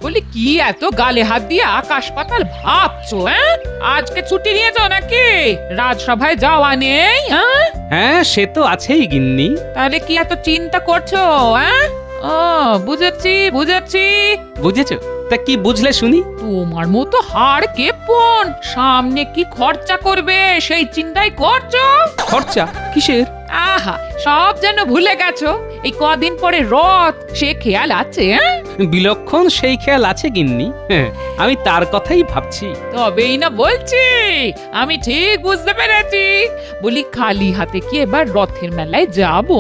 বলি কি এত গালে হাত দিয়ে আকাশ পাতাল ভাবছো? আজকে ছুটি নিয়েছো নাকি? রাজসভায় যাওয়া নেই? হ্যাঁ, সে তো আছেই গিন্নি। তাহলে কি এত চিন্তা করছো? ও বুঝেছি বুঝেছি। বুঝেছো? তা কি বুঝলে শুনি? তোমার মতো হাড় কেপন সামনে কি খরচা করবে সেই চিন্তাই করছো। খরচা কিসের? আহা, সব যেন ভুলে গেছো। এই কদিন পরে রথ, সে খেয়াল আছে? বিলক্ষণ সেই খেয়াল আছে গিন্নি। হ্যাঁ, আমি তার কথাই ভাবছি। তবেই না বলছি, আমি ঠিক বুঝতে পেরেছি। বলি খালি হাতে কি এবার রথের মেলায় যাবো?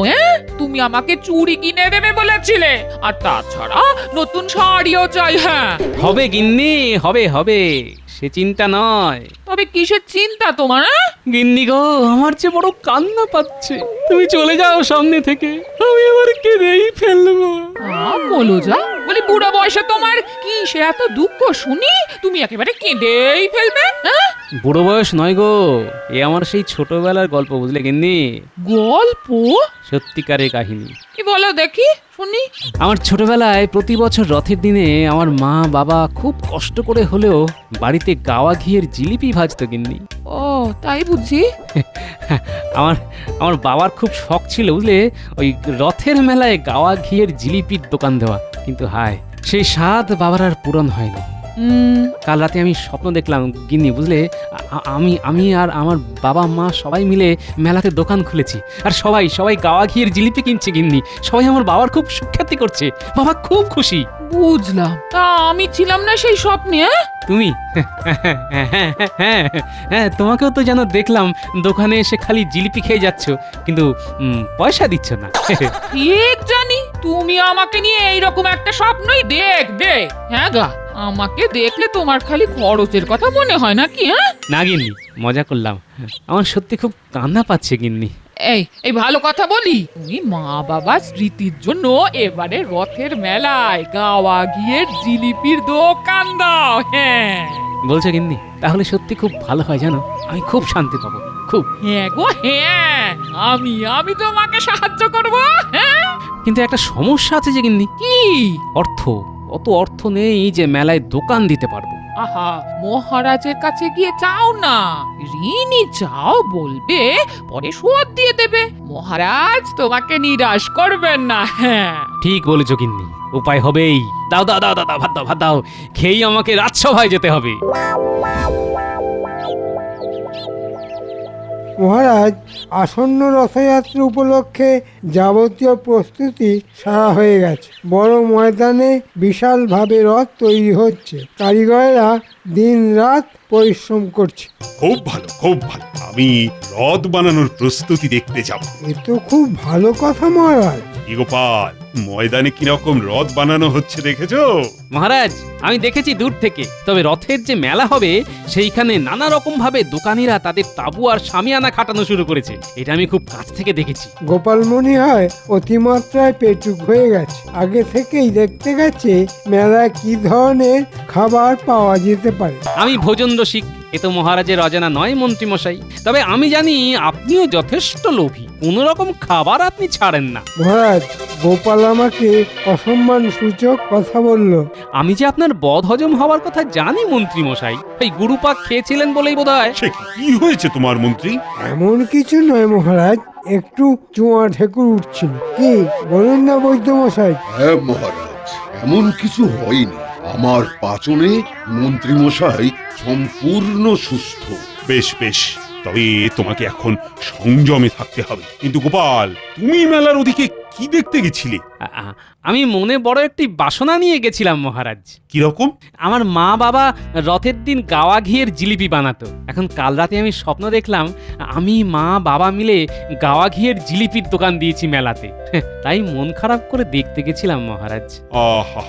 তুমি আমাকে চুড়ি কিনে দেবে বলেছিলে, আর তাছাড়া নতুন শাড়িও চাই। হ্যাঁ হবে গিন্নি, হবে হবে, সে চিন্তা নয়। তবে কিসের চিন্তা তোমার? গিন্নি গো, আমার যে বড় কান্না পাচ্ছে। তুমি চলে যাও সামনে থেকে, আমি আবার কেঁদেই ফেলবো। বলো যা। বলি বুড়ো বয়সে তোমার কি সে এত দুঃখ শুনি তুমি একেবারে কেঁদেই ফেলবে? বুড়ো বয়স নয় গো, এ আমার সেই ছোটবেলার গল্প, বুঝলে গিন্নি? গল্প? সত্যিকারের কাহিনী। কি বলো দেখি শুনি। আমার ছোটবেলায় প্রতি বছর রথের দিনে আমার মা বাবা খুব কষ্ট করে হলেও বাড়িতে গাওয়া ঘিয়ের জিলিপি ভাজতো গিন্নি। ও তাই বুঝি। আমার আমার বাবার খুব শখ ছিল, বুঝলে, ওই রথের মেলায় গাওয়া ঘিয়ের জিলিপির দোকান দেওয়া। কিন্তু হায়, সেই স্বাদ বাবার আর পূরণ হয়নি। কাল রাতে আমি স্বপ্ন দেখলাম গিন্নি, বুঝলে, আমি আর আমার বাবা মা সবাই মিলে মেলাতে দোকান খুলেছি, আর সবাই সবাই গাওয়া ঘিয়ের জিলিপি কিনছে গিন্নি। সবাই আমার বাবার খুব সুখ্যাতি করছে, বাবা খুব খুশি। বুঝলাম, তা আমি ছিলাম না সেই স্বপ্নে? তুমি? হ্যাঁ, তোমাকেও তো যেন দেখলাম দোকানে এসে খালি জিলিপি খেয়ে যাচ্ছ, কিন্তু পয়সা দিচ্ছ না। ঠিক জানি তুমি আমাকে নিয়ে এইরকম একটা স্বপ্নই দেখবে। হ্যাঁ গা, আমাকে দেখলে তোমার খালি খরচের কথা মনে হয় নাকি? না গিন্নি, মজা করলাম। আমার সত্যি খুব কান্না পাচ্ছে গিন্নি। এই ভালো কথা বলি, তুমি মা বাবা স্মৃতির জন্য এবারে রথের মেলায় গাওয়া ঘিয়ের জিলিপির দোকান দাও। হ্যাঁ বলছো গিন্নি? তাহলে সত্যি খুব ভালো হয়, জানো, আমি খুব শান্তি পাবো, খুব। হ্যাঁ গো হ্যাঁ, আমি তোমাকে সাহায্য করব। হ্যাঁ, কিন্তু একটা সমস্যা আছে যে গিন্নি। কি? অর্থ। অত অর্থ নেই যে মেলায় দোকান দিতে পারবো। আহা, মহারাজের কাছে গিয়ে চাও না, ঋণী চাও, বলবে পরে শোধ দিয়ে দেবে। মহারাজ তোমাকে নিরাশ করবেন না। হ্যাঁ ঠিক বলেছো গিন্নি, উপায় হবেই। দাও দাও দাও দাও, ভাত দাও, ভাত দাও, খেয়েই আমাকে রাজসভায় যেতে হবে। মহারাজ, আসন্ন রথযাত্রা উপলক্ষে যাবতীয় প্রস্তুতি সারা হয়ে গেছে। বড় ময়দানে বিশালভাবে রথ তৈরি হচ্ছে, কারিগরেরা দিন রাত পরিশ্রম করছে। খুব ভালো, খুব ভালো। আমি রথ বানানোর প্রস্তুতি দেখতে যাব। এ তো খুব ভালো কথা মহারাজ। কি গোপাল, ময়দানে কিরকম রথ বানানো হচ্ছে দেখেছো? মহারাজ, আমি দেখেছি দূর থেকে। তবে রথের যে মেলা হবে সেইখানে নানা রকম ভাবে দোকানিরা তাদের তাবু আর শামিয়ানা খাটানো শুরু করেছে, এটা আমি খুব কাছ থেকে দেখেছি। গোপাল মনে হয় অতিমাত্রায় পেটুক হয়ে গেছে। আগে থেকেই দেখতে গেছে মেলায় কি ধরনের খাবার পাওয়া যেতে পারে। আমি ভোজন রসিক, এ তো মহারাজের অজানা নয় মন্ত্রী মশাই। তবে আমি জানি আপনিও যথেষ্ট লোভী, কোন রকম খাবার আপনি ছাড়েন না। মহারাজ, গোপাল আমাকে অসম্মান সূচক কথা বলল। আমি যে আপনার বদ হজম হওয়ার কথা জানি মন্ত্রী মশাই, এই গুরুপাক খেয়েছিলেন বলেই বোধহয়। সে কি হয়েছে তোমার মন্ত্রী? এমন কিছু নয় মহারাজ, একটু চুয়া ঢেকুর উঠছিল। কি বলুন না বৈদ্য মশাই? হ্যাঁ মহারাজ, এমন কিছু হয়নি। আমার পাচনে মন্ত্রী মশাই সম্পূর্ণ সুস্থ। বেশ বেশ, তবে তোমাকে এখন সংযমে থাকতে হবে। কিন্তু গোপাল, তুমি মেলার ওদিকে কি দেখতে গেছিলে? আমি মনে বড় একটি বাসনা নিয়ে গেছিলাম মহারাজ। কিরকম? আমার মা বাবা রথের দিন গাওয়া ঘিয়ের জিলিপি বানাতো। এখন কাল রাতে আমি স্বপ্ন দেখলাম আমি মা বাবা মিলে গাওয়া ঘিয়ের জিলিপির দোকান দিয়েছি মেলাতে। তাই মন খারাপ করে দেখতে গেছিলাম মহারাজ। আহা,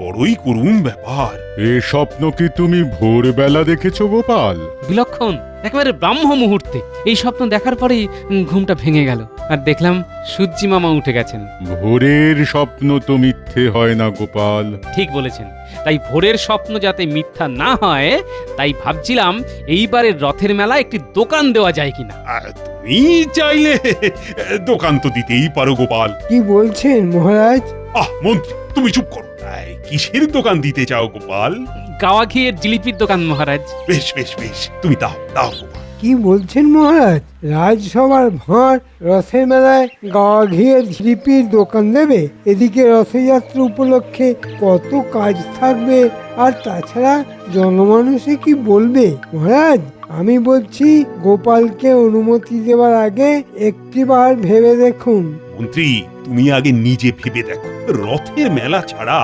বড়ই করুণ ব্যাপার। এ স্বপ্ন কি তুমি ভোরবেলা দেখেছো গোপাল? বিলক্ষণ, একেবারে ব্রাহ্ম মুহূর্তে। এই স্বপ্ন দেখার পরেই ঘুমটা ভেঙে গেল, আর দেখলাম সূর্যি মামা উঠে গেছেন। ভোরের স্বপ্ন তো মিথ্যে হয় না গোপাল। ঠিক বলেছেন। তাই ভোরের স্বপ্ন যাতে মিথ্যা না হয়, তাই ভাবছিলাম এইবারের রথের মেলা একটি দোকান দেওয়া যায় কিনা। তুমি চাইলে দোকান তো দিতেই পারো গোপাল। কি বলছেন মহারাজ? মন্ত্রী তুমি চুপ করো। কিসের দোকান দিতে চাও গোপাল? গাওয়া ঘিয়ের জিলিপির দোকান মহারাজ। বেশ বেশ বেশ, তুমি দাও দাও গোপাল। কি বলছেন মহারাজ? রাজসভার ভাঁড় রথের মেলায় গাওয়া ঘিয়ের জিলিপির দোকান দেবে? এদিকে রথযাত্রা উপলক্ষে কত কাজ থাকবে, আর তাছাড়া জনমানুষে কি বলবে? মহারাজ, আমি বলছি গোপালকে অনুমতি দেওয়ার আগে একটিবার ভেবে দেখুন। মন্ত্রী, তুমি আগে নিজে ভেবে দেখো, রথের মেলা ছাড়া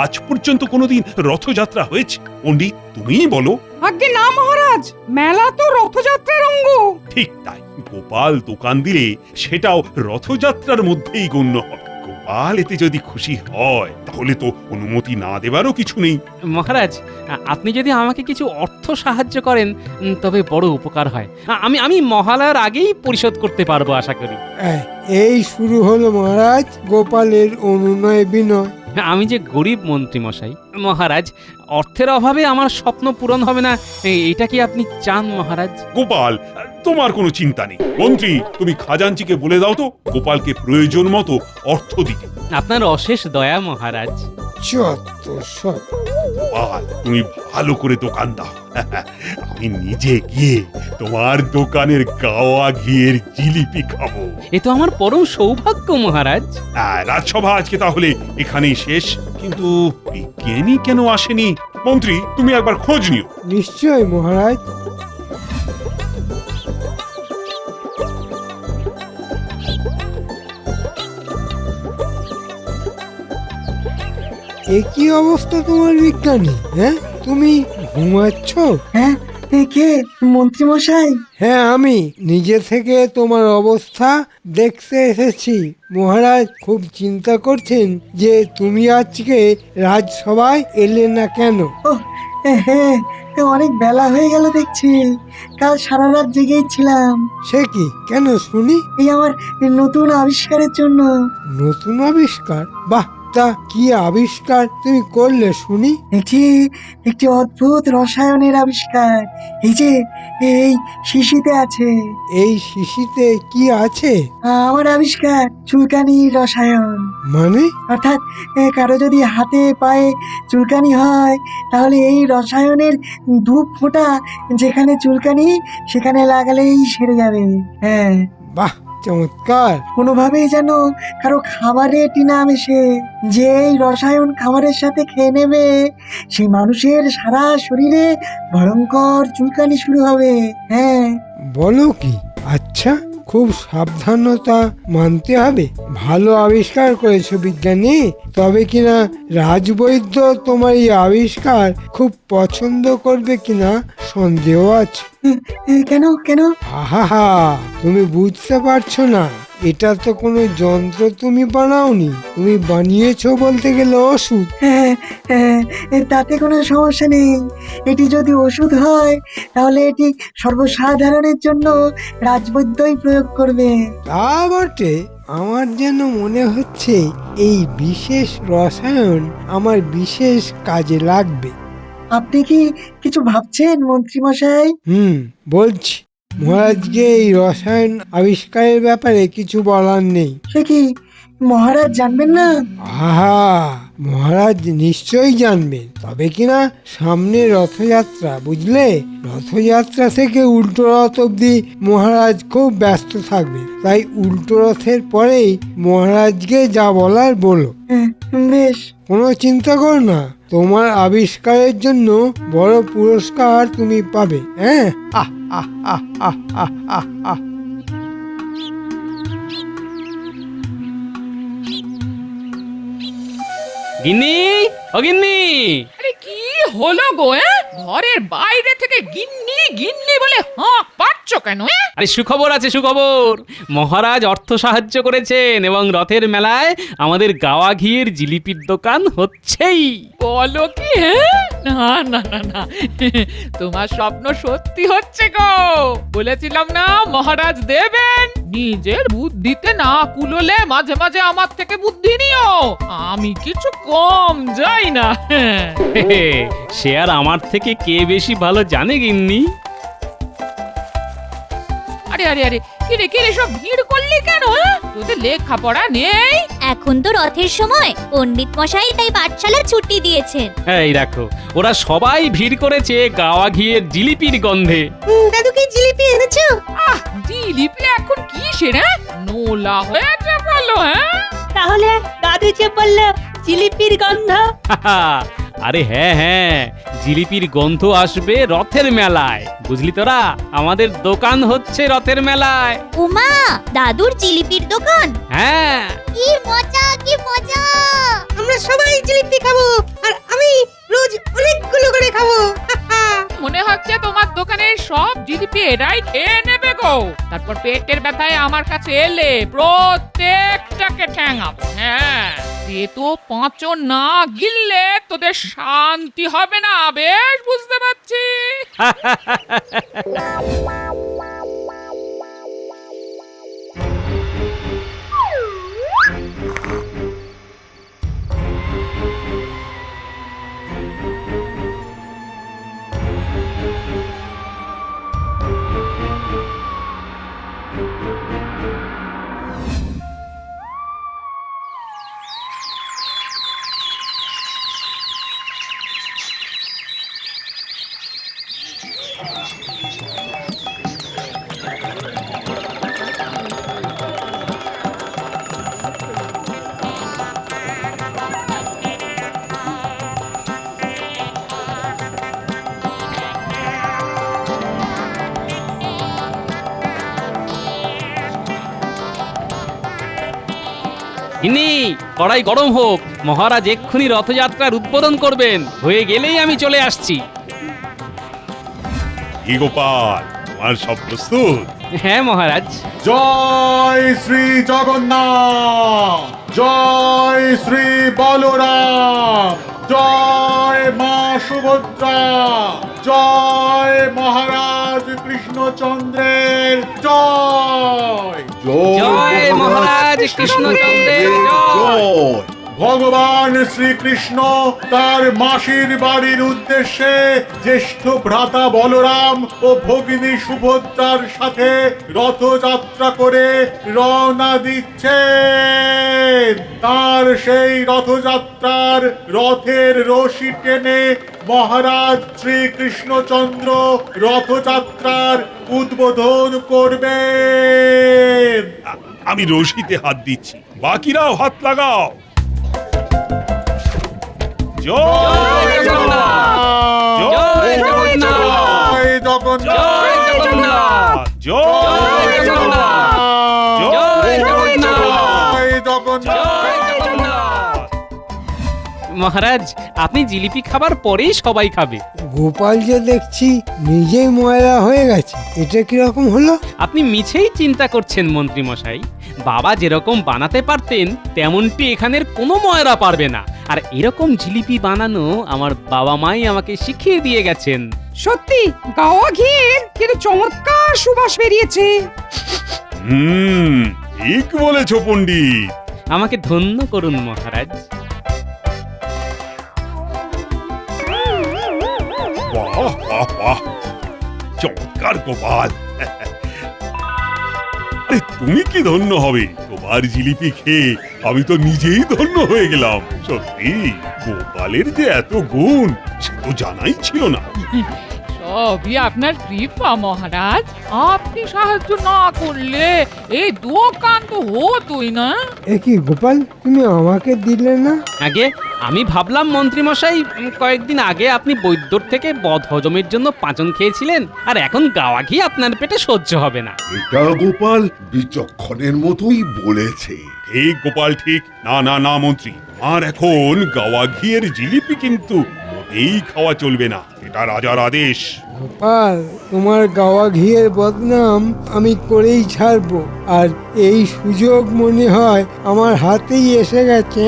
আজ পর্যন্ত কোনোদিন রথযাত্রা হয়েছে? পণ্ডিত, তুমিই বলো। আজ্ঞে না মহারাজ, মেলা তো রথযাত্রার অঙ্গ। ঠিক তাই, গোপাল দোকান দিলে সেটাও রথযাত্রার মধ্যেই গণ্য হবে। গোপাল এতে যদি খুশি হয় তাহলে তো অনুমতি না দেবারও কিছু নেই। মহারাজ, আপনি যদি আমাকে কিছু অর্থ সাহায্য করেন তবে বড় উপকার হয়। আমি মহালয়ার আগেই পরিশোধ করতে পারবো আশা করি। এই শুরু হলো মহারাজ গোপালের অনুনয় বিনয়। আমি যে গরিব মন্ত্রী মশাই, মহারাজ অর্থের অভাবে আমার স্বপ্ন পূরণ হবে না, এটা কি আপনি চান মহারাজ? গোপাল, তোমার কোনো চিন্তা নেই। মন্ত্রী, তুমি খাজাঞ্চিকে বলে দাও তো গোপালকে প্রয়োজন মতো অর্থ দিতে। আপনার অশেষ দয়া মহারাজ। যত সব। গোপাল, তুমি ভালো করে দোকান দাও। আমি নিজে গিয়ে তোমার দোকানের গাওয়া ঘিয়ের জিলিপি খাবো। এ তো আমার পরম সৌভাগ্য মহারাজ। রাজসভা আজকে তাহলে এখানেই শেষ। কিন্তু বিজ্ঞানী কেন আসেনি? মন্ত্রী, তুমি একবার খোঁজ নিও। নিশ্চয় মহারাজ। একই অবস্থা তোমার বিজ্ঞানী? হ্যাঁ, তুমি ঘুমাচ্ছ? হ্যাঁ, কে মন্ত্রী মশাই? হ্যাঁ, আমি নিজে থেকে তোমার অবস্থা দেখতে এসেছি। মহারাজ খুব চিন্তা করছেন যে তুমি আজকে রাজসভায় এলে না কেন। হ্যাঁ, অনেক বেলা হয়ে গেল দেখছি। কাল সারা রাত জেগেই ছিলাম। সে কি? কেন শুনি? এই আমার নতুন আবিষ্কারের জন্য। নতুন আবিষ্কার? বাহ, তা কি আবিষ্কার তুমি করলে শুনি? একটি অদ্ভুত রসায়নের আবিষ্কার। এই যে এই শিশিতে আছে। এই শিশিতে কি আছে? আমার আবিষ্কার চুলকানি রসায়ন। মানে? অর্থাৎ কারো যদি হাতে পায়ে চুলকানি হয় তাহলে এই রসায়নের ধূপ ফোঁটা যেখানে চুলকানি সেখানে লাগালেই সেরে যাবে। হ্যাঁ, বাহ, চমৎকার। কোনোভাবেই যেন কারো খাবারে টিনা মেশে, যে এই রসায়ন খাবারের সাথে খেয়ে নেবে সেই মানুষের সারা শরীরে ভয়ঙ্কর চুলকানি শুরু হবে। হ্যাঁ। বলো কি? আচ্ছা, খুব সাবধানতা মানতে হবে। ভালো আবিষ্কার করেছো বিজ্ঞানী। তবে কিনা রাজবৈদ্য তোমার এই আবিষ্কার খুব পছন্দ করবে কিনা সন্দেহ আছে। কেন কেন? আহা, তুমি বুঝতে পারছো না। এটা তো কোনো যন্ত্র তুমি বানাওনি, তুমি বানিয়েছো বলতে গেলে ওষুধ। তাতে কোনো সমস্যা নেই। এটি যদি ওষুধ হয় তাহলে এটি সর্বসাধারণের জন্য রাজবৈদ্যই প্রয়োগ করবে। তা বটে। আমার যেন মনে হচ্ছে এই বিশেষ রসায়ন আমার বিশেষ কাজে লাগবে। আপনি কি কিছু ভাবছেন মন্ত্রী মশাই? বলছি। মহারাজকে এই রসায়ন আবিষ্কারের ব্যাপারে কিছু বলার নেই। সে কি মহারাজ জানবেন না? আহা, মহারাজ নিশ্চয়ই জানবেন। তবে কিনা সামনে রথযাত্রা, বুঝলে? রথযাত্রা থেকে উল্টো রথ অব্দি মহারাজ খুব ব্যস্ত থাকবে। তাই উল্টো রথের পরেই মহারাজকে যা বলার বলো। বেশ। কোনো চিন্তা কর না, তোমার আবিষ্কারের জন্য বড় পুরস্কার তুমি পাবে। হ্যাঁ, আহ আহ আহ আহ আহ আহ আহ। গিন্নি, ও গিন্নি! আরে কি হলো গো? ঘরের বাইরে থেকে গিন্নি গিন্নি বলে হাঁক পাচ্ছ কেন? আরে সুখবর আছে, সুখবর। মহারাজ অর্থ সাহায্য করেছেন এবং রথের মেলায় আমাদের গাওয়া ঘিয়ের জিলিপির দোকান হচ্ছেই। বলো কি? না না না না, তোমার স্বপ্ন সত্যি হচ্ছে গো। বলেছিলাম না মহারাজ দেবেন। নিজের বুদ্ধিতে না কুলোলে মাঝে মাঝে আমার থেকে বুদ্ধি নিও। আমি কিছু কম যাই না। সে আর আমার থেকে কে বেশি ভালো জানে গিন্নি? আরে আরে আরে কিরে সব ভিড় করলি কেন? তোদের লেখাপড়া নেই? এখন তো রথের সময়, পণ্ডিত মশাই তাই পাঠশালা ছুটি দিয়েছেন। এই দেখো, ওরা সবাই ভিড় করেছে গাওয়া ঘিয়ের জিলিপির গন্ধে। দাদু কি জিলিপি এনেছো? আহ, জিলিপি এখন কি সেরা নোলা হয়েছে বলো? হ্যাঁ, তাহলে দাদু যে বললো জিলিপির গন্ধ। আরে হ্যাঁ, জিলিপির গন্ধ আসবে রথের মেলায়, বুঝলি তোরা? আমাদের দোকান হচ্ছে রথের মেলায়। উমা, দাদুর জিলিপির দোকান? হ্যাঁ। কি মজা, কি মজা! আমরা সবাই জিলিপি খাবো, আর আমি রোজ অনেকগুলো করে খাবো। মনে হচ্ছে তোমার দোকানের সব জিলিপি এরাই খেয়ে নেবে গো। তারপর পেটের ব্যথায় আমার কাছে এলে প্রত্যেকটাকে ঠ্যাঙাবো। হ্যাঁ, তো পাঁচও না গিললে তোদের শান্তি হবে না, বেশ বুঝতে পারছি। ইনি কড়াই গরম হোক, মহারাজ এক্ষুনি রথযাত্রার উদ্বোধন করবেন, হয়ে গেলেই আমি চলে আসছি। কি গোপাল, তোমার সব প্রস্তুত? হ্যাঁ মহারাজ। জয় শ্রী জগন্নাথ, জয় শ্রী বলরাম, জয় মা সুভদ্রা, জয় মহারাজ কৃষ্ণচন্দ্রের জয়। জয় মহারাজ কৃষ্ণচন্দ্রের জয়। ভগবান শ্রীকৃষ্ণ তার মাসির বাড়ির উদ্দেশ্যে জ্যেষ্ঠ ভ্রাতা বলরাম ও ভগিনী সুভদ্রার সাথে রথযাত্রা করে রওনা দিচ্ছেন। তার সেই রথযাত্রার রথের রশি টেনে মহারাজ শ্রীকৃষ্ণচন্দ্র রথযাত্রার উদ্বোধন করবেন। আমি রশিতে হাত দিচ্ছি, বাকিরাও হাত লাগাও। জয় জগন্নাথ, জয় জগন্নাথ, জয় জগন্নাথ, জয় জগন্নাথ, জয় জগন্নাথ, জয় জগন্নাথ, জয় জগন্নাথ। মহারাজ, আপনি জিলিপি খাবার পরেই সবাই খাবে। গোপাল যে দেখছি নিজেই ময়লা হয়ে গেছে, এটা কিরকম হলো? আপনি মিছেই চিন্তা করছেন মন্ত্রী মশাই। বাবা যেরকম বানাতে পারতেন তেমনটি এখানের কোনো ময়রা পারবে না। আর এরকম জিলিপি বানানো আমার বাবা মাই আমাকে শিখিয়ে দিয়ে গেছেন। সত্যি গাওয়া ঘিয়ের কিন্তু চমৎকার সুবাস বেরিয়েছে। ঠিক বলেছো পণ্ডিত। আমাকে ধন্য করুন মহারাজ। বাহ বাহ বাহ, চমৎকার গোপাল। আরে তুমি কি ধন্য হবে, তোমার জিলিপি খেয়ে আমি তো নিজেই ধন্য হয়ে গেলাম। সত্যি গোপালের যে এত গুণ সে তো জানাই ছিল না। সবই আপনার কৃপা মহারাজ। আপনি সাহায্য না করলে এই দোকান তো হতোই না। এ কি গোপাল, তুমি আমাকে দিলে না? আগে আমি ভাবলাম মন্ত্রী মশাই কয়েকদিন আগে আপনি বৈদ্যর থেকে বদ হজমের জন্য পাঁচন খেয়েছিলেন, আর এখন গাওয়া ঘি আপনার পেটে সহ্য হবে না। এটা গোপাল বিচক্ষণের মতোই বলেছে। ঠিক গোপাল ঠিক। না না না মন্ত্রী, আর এখন গাওয়া ঘিয়ের জিলিপি কিন্তু মোটেই খাওয়া চলবে না, এটা রাজার আদেশ। গোপাল, তোমার গাওয়া ঘিয়ের বদনাম আমি করেই ছাড়বো, আর এই সুযোগ মনে হয় আমার হাতেই এসে গেছে।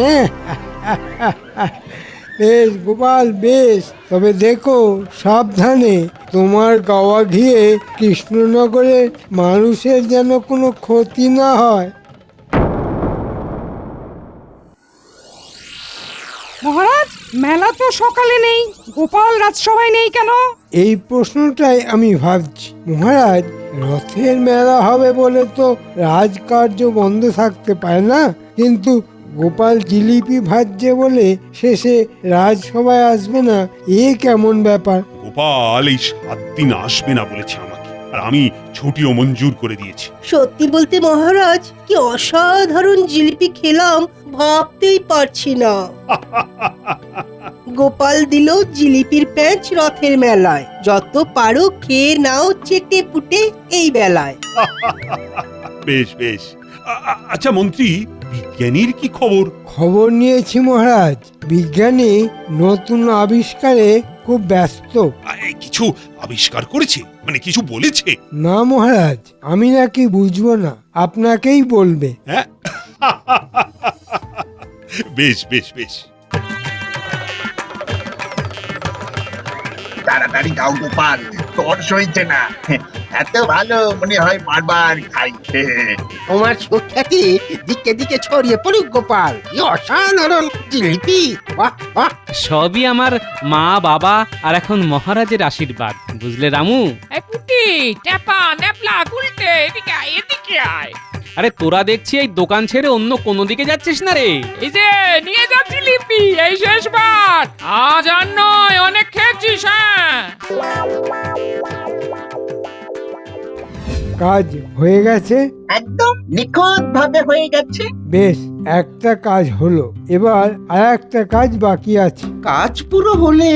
বেশ গোপাল বেশ, তবে দেখো সাবধানে, তোমার গাওয়া ঘিয়ে কৃষ্ণনগরের মানুষের যেন কোনো ক্ষতি না হয়। মহারাজ, মেলা তো সকালে নেই, গোপাল রাজসভায় নেই কেন? এই প্রশ্নটাই আমি ভাবছি। মহারাজ, রথের মেলা হবে বলে তো রাজকার্য বন্ধ থাকতে পারে না, কিন্তু গোপাল জিলিপি ভাজছে বলে শেষে রাজসভায় আসবে না, এ কেমন ব্যাপার? গোপাল এই 7 দিন আসবে না বলেছে আমাকে, আর আমি ছুটিও মঞ্জুর করে দিয়েছি। সত্যি বলতে মহারাজ, কি অসাধারণ জিলিপি খেলাম ভাবতেই পারছি না। গোপাল দিল জিলিপির প্যাঁচ রথের মেলায়, যত পারো খেয়ে নাও চেটে পুটে এই বেলায়। বেশ বেশ। আচ্ছা মন্ত্রী, বিজ্ঞানীর কি খবর? খবর নিয়েছি মহারাজ, বিজ্ঞানী নতুন আবিষ্কারে খুব ব্যস্ত। কিছু আবিষ্কার করেছে? মানে কিছু বলেছে? না মহারাজ, আমি নাকি বুঝবো না, আপনাকেই বলবে। হ্যাঁ। বেশ বেশ বেশ। তাড়াতাড়ি খাও গোপাল, তোর সইছে না। এত ভালো মনে হয় বারবার খাই। তোমার সুখ্যাতি দিকে দিকে ছড়িয়ে পড়ুক গোপাল, কি অসাধারণ জিলিপি! বাহ বাহ! সবই আমার মা, বাবা আর এখন মহারাজের আশীর্বাদ, বুঝলে রামু? এই পুটি, ট্যাপা, ন্যাপলা, গুলটে, এদিকে আয়, এদিকে আয়। আরে তোরা দেখছি এই দোকান ছেড়ে অন্য কোনো দিকে যাচ্ছিস না রে? এই যে নিয়ে যা জিলিপি, এই শেষবার। আজ আর নয়, অনেক খেয়েছিস। হ্যাঁ, কাজ হয়ে গেছে? একদম নিখুঁত ভাবে হয়ে গেছে। বেশ, একটা কাজ হলো, এবার আর একটা কাজ বাকি আছে। কাজ পুরো হলে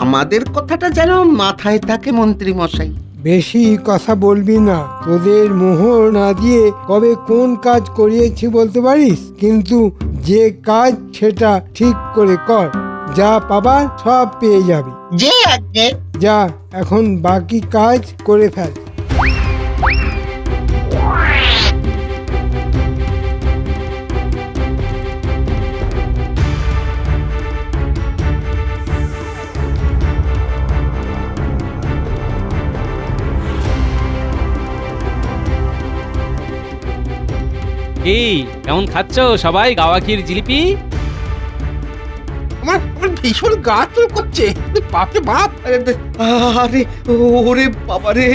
আমাদের কথাটা যেন মাথায় থাকে মন্ত্রী মশাই। বেশি কথা বলবি না, তোদের মোহর না দিয়ে কবে কোন কাজ করিয়েছি বলতে পারিস, কিন্তু যে কাজ সেটা ঠিক করে কর, যা পাবার সব পেয়ে যাবি। যে আগে যা, এখন বাকি কাজ করে ফেল। এই কেমন খাচ্ছ সবাই গাওয়া ক্ষীর জিলিপি? আমার ভীষণ গা চুল করছে, বাপরে বাপ! আরে ওরে বাবা রে,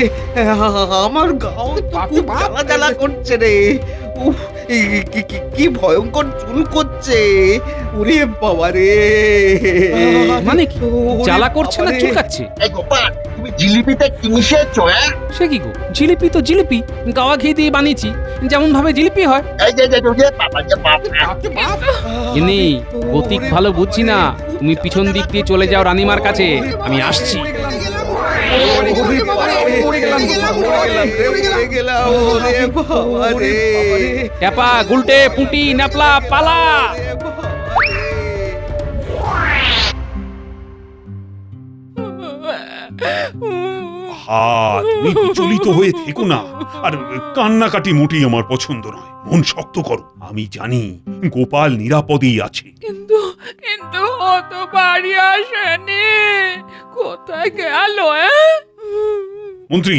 আমার গাও খুব জ্বালা জ্বালা করছে রে। উফ, কি ভয়ঙ্কর চুল করছে! ওরে বাবা রে! মানে কি জ্বালা করছে না চুলকাচ্ছে? এই গোপাল, তুমি জিলিপিতে কি মিশিয়েছো? সে কি গো, জিলিপি তো জিলিপি, গাওয়া ঘি দিয়ে বানিয়েছি, যেমন ভাবে জিলিপি হয়। এই যে বাবা, যে বাপ! ইনি গতিক ভালো বুঝছি না, তুমি পিছন দিক দিয়ে চলে যাও রানীমার কাছে, আমি আসছি। ট্যাপা, গুলটে, পুঁটি, ন্যাপলা, পালা! হা, তুমি বিচলিত হয়ে থেকো না, আর কান্নাকাটি মোটেই আমার পছন্দ নয়। মন শক্ত করো, আমি জানি গোপাল নিরাপদেই আছে। কিন্তু কিন্তু ও তো বাড়ি আসেনি, কোথায় গেল? মন্ত্রী,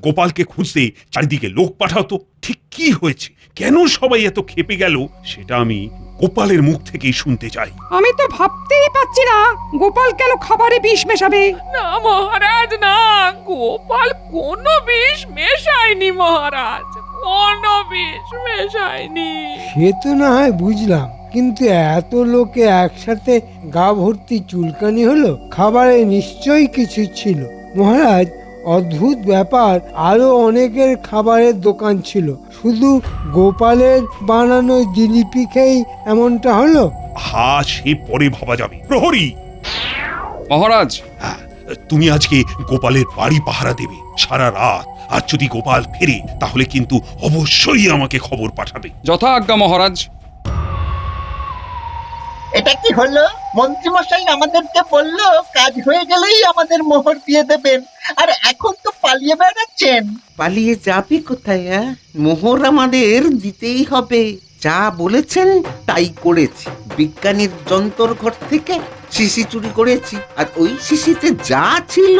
গোপালকে খুঁজতে চারিদিকে লোক পাঠাতো। ঠিক কি হয়েছে, কেন সবাই এত ক্ষেপে গেল, সেটা আমি গোপালের মুখ থেকেই শুনতে চাই। আমি তো ভাবতেই পাচ্ছি না গোপাল কেন খাবারে বিষ মেশাবে। না মহারাজ, না, গোপাল কোনো বিষ মেশায়নি মহারাজ, কোনো বিষ মেশায়নি। সে তো না হয় বুঝলাম, কিন্তু এত লোকে একসাথে গা ভর্তি চুলকানি হলো, খাবারে নিশ্চয়ই কিছু ছিল। মহারাজ, অদ্ভুত ব্যাপার, আরো অনেকের খাবারের দোকান ছিল, শুধু গোপালের বানানো জিলিপি খেয়েই এমনটা হলো। হা, সে পরে ভাবা যাবে। প্রহরী মহারাজ, তুমি আজকে গোপালের বাড়ি পাহারা দেবে সারা রাত, আর যদি গোপাল ফেরে তাহলে কিন্তু অবশ্যই আমাকে খবর পাঠাবে। যথা আজ্ঞা মহারাজ। এটা কি হলো? মন্ত্রী মশাই আমাদেরকে বললো কাজ হয়ে গেলেই আমাদের মোহর দিয়ে দেবেন, আর এখন তো পালিয়ে বেড়াচ্ছেন। পালিয়ে যাবি কোথায়? মোহর আমাদের দিতেই হবে, যা বলেছেন তাই করেছি। বিজ্ঞানীর যন্তর ঘর থেকে শিশি চুরি করেছি, আর ওই শিশিতে যা ছিল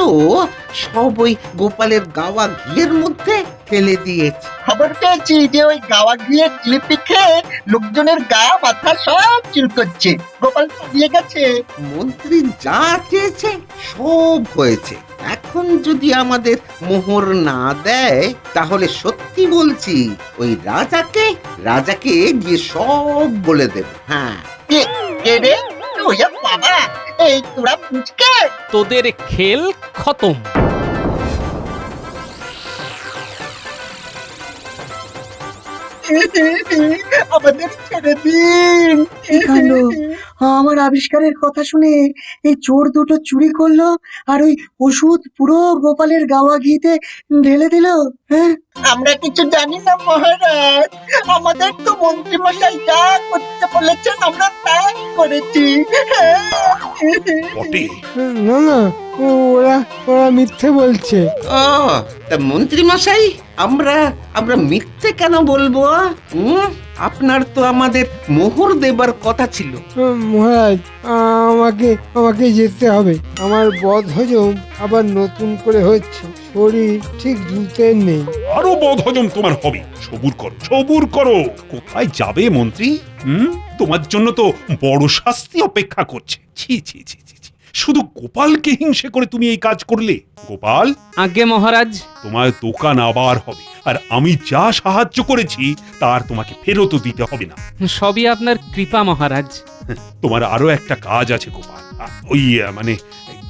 সব ওই গোপালের গাওয়া ঘিয়ের মধ্যে ফেলে দিয়েছি। খবর পেয়েছি যে ওই গাওয়া ঘিয়ের জিলিপি খেয়ে লোকজনের গা মাথা সব চুলকোচ্ছে। গোপাল পালিয়ে গেছে। মন্ত্রী যা চেয়েছে সব হয়েছে, এখন এখন যদি আমাদের মোহর না দেয় তাহলে সত্যি বলছি ওই রাজাকে গিয়ে সব বলে দেব। হ্যাঁ, কে রে? ওয়া বাবা, এই তোরা পুচকে তোদের খেল খতম। আমাদের ছেড়ে দিন। কি কাণ্ড! আমার আবিষ্কারের কথা শুনে এই চোর দুটো চুরি করলো আর ওই ওষুধ পুরো গোপালের গাওয়া ঘিতে ঢেলে দিল। হ্যাঁ, আমরা কিছু জানি না মহারাজ, আমাদের তো মন্ত্রী মশাই যা করতে বলেছেন আমরা তাই করেছি। বটে, না না, ওরা ওরা মিথ্যে বলছে। ও তা মন্ত্রী মশাই, আমরা মিথ্যে কেন বলবো? আপনার তো আমাদের মোহর দেবার কথা ছিল। মহারাজ, আমাকে যেতে হবে। আমার বদহজম আবার নতুন করে হচ্ছে, শরীর ঠিক জুতের নেই। আরো বদহজম তোমার হবে। সবুর করো। কোথায় যাবে মন্ত্রী? তোমার জন্য তো বড় শাস্তি অপেক্ষা করছে। ছি ছি ছি ছি ছি। শুধু গোপালকে হিংসে করে তুমি এই কাজ করলে। গোপাল, আজ্ঞে মহারাজ। তোমার দোকান আবার হবে, আর আমি যা সাহায্য করেছি তার তোমাকে ফেরতও দিতে হবে না। সবই আপনার কৃপা মহারাজ। তোমার আরো একটা কাজ আছে গোপাল। ওই মানে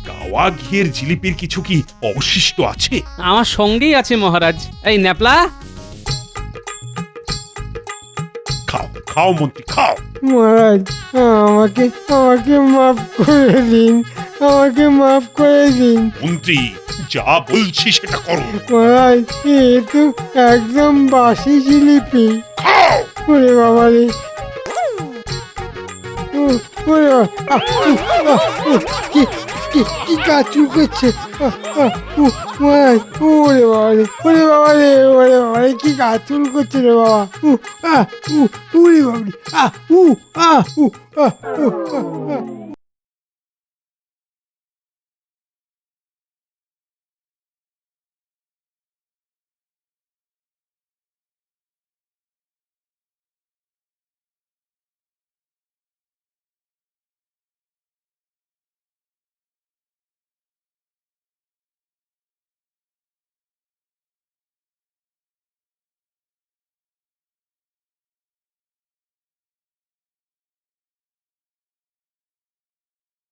গাওয়া ঘিয়ের জিলিপির কিছু কি অবশিষ্ট আছে? আমার সঙ্গেই আছে মহারাজ। এই ন্যাপলা, খাও মন্ত্রী, খাও। মহারাজ, আমাকে মাফ করে দিন, আমাকে মাফ করে দিন। মন্ত্রী, যা বলছি সেটা করো। মহারাজ, এ তো একদম বাসি জিলিপি। ওরে বাবা রে, ওরে কি কাচু করছে মহারাজ। ওরে বাবা রে, ওরে বাবা রে, ওরে বাবা রে, কি কাচুল করছে রে বাবা। উরে বাবা রে,